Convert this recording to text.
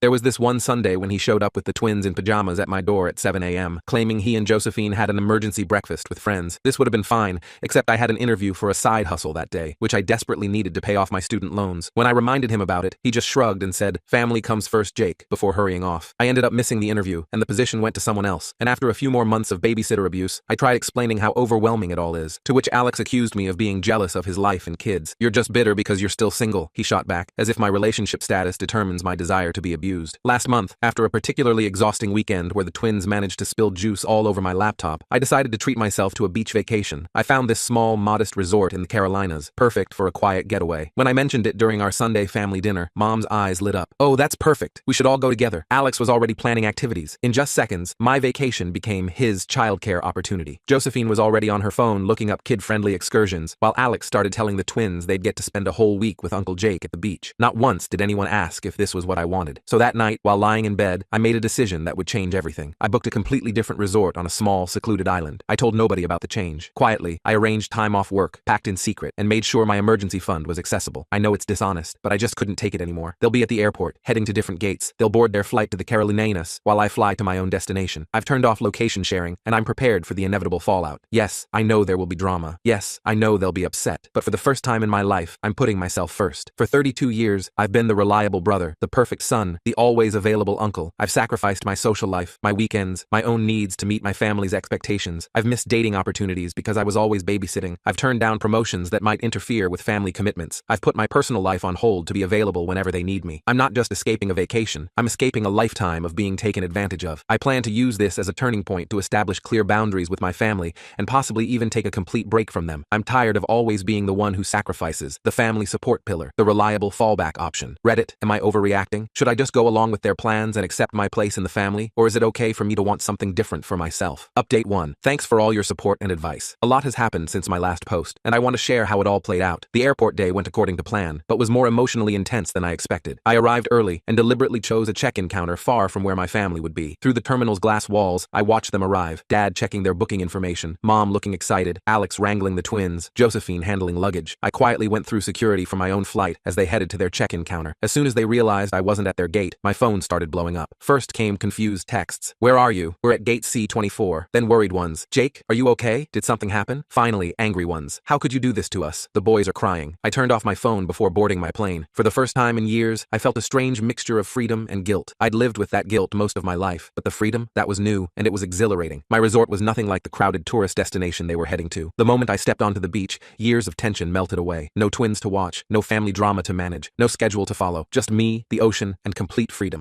There was this one Sunday when he showed up with the twins in pajamas at my door at 7 a.m., claiming he and Josephine had an emergency breakfast with friends. This would have been fine, except I had an interview for a side hustle that day, which I desperately needed to pay off my student loans. When I reminded him about it, he just shrugged and said, "Family comes first, Jake," before hurrying off. I ended up missing the interview, and the position went to someone else, and after a few more months of babysitter abuse, I tried explaining how overwhelming it all is, to which Alex accused me of being jealous of his life and kids. "You're just bitter because you're still single," he shot back, as if my relationship status determines my desire to be abused. Last month, after a particularly exhausting weekend where the twins managed to spill juice all over my laptop, I decided to treat myself to a beach vacation. I found this small, modest resort in the Carolinas, perfect for a quiet getaway. When I mentioned it during our Sunday family dinner, Mom's eyes lit up. "Oh, that's perfect. We should all go together." Alex was already planning activities. In just seconds, my vacation became his childcare opportunity. Josephine was already on her phone looking up kid-friendly excursions, while Alex started telling the twins they'd get to spend a whole week with Uncle Jake at the beach. Not once did anyone ask if this was what I wanted. So that night, while lying in bed, I made a decision that would change everything. I booked a completely different resort on a small, secluded island. I told nobody about the change. Quietly, I arranged time off work, packed in secret, and made sure my emergency fund was accessible. I know it's dishonest, but I just couldn't take it anymore. They'll be at the airport, heading to different gates. They'll board their flight to the Carolinas while I fly to my own destination. I've turned off location sharing, and I'm prepared for the inevitable fallout. Yes, I know there will be drama. Yes, I know they'll be upset. But for the first time in my life, I'm putting myself first. For 32 years, I've been the reliable brother, the perfect son, the always available uncle. I've sacrificed my social life, my weekends, my own needs to meet my family's expectations. I've missed dating opportunities because I was always babysitting. I've turned down promotions that might interfere with family commitments. I've put my personal life on hold to be available whenever they need me. I'm not just escaping a vacation. I'm escaping a lifetime of being taken advantage of. I plan to use this as a turning point to establish clear boundaries with my family and possibly even take a complete break from them. I'm tired of always being the one who sacrifices, the family support pillar, the reliable fallback option. Reddit, am I overreacting? Should I just go along with their plans and accept my place in the family? Or is it okay for me to want something different for myself? Update 1. Thanks for all your support and advice. A lot has happened since my last post, and I want to share how it all played out. The airport day went according to plan, but was more emotionally intense than I expected. I arrived early and deliberately chose a check-in counter far from where my family would be. Through the terminal's glass walls, I watched them arrive, Dad checking their booking information, Mom looking excited, Alex wrangling the twins, Josephine handling luggage. I quietly went through security for my own flight as they headed to their check-in counter. As soon as they realized I wasn't at their gate, my phone started blowing up. First came confused texts. "Where are you? We're at gate C24. Then worried ones. "Jake, are you okay? Did something happen?" Finally, angry ones. "How could you do this to us? The boys are crying." I turned off my phone before boarding my plane. For the first time in years, I felt a strange mixture of freedom and guilt. I'd lived with that guilt most of my life, but the freedom, that was new, and it was exhilarating. My resort was nothing like the crowded tourist destination they were heading to. The moment I stepped onto the beach, years of tension melted away. No twins to watch, no family drama to manage, no schedule to follow, just me, the ocean, and complete freedom.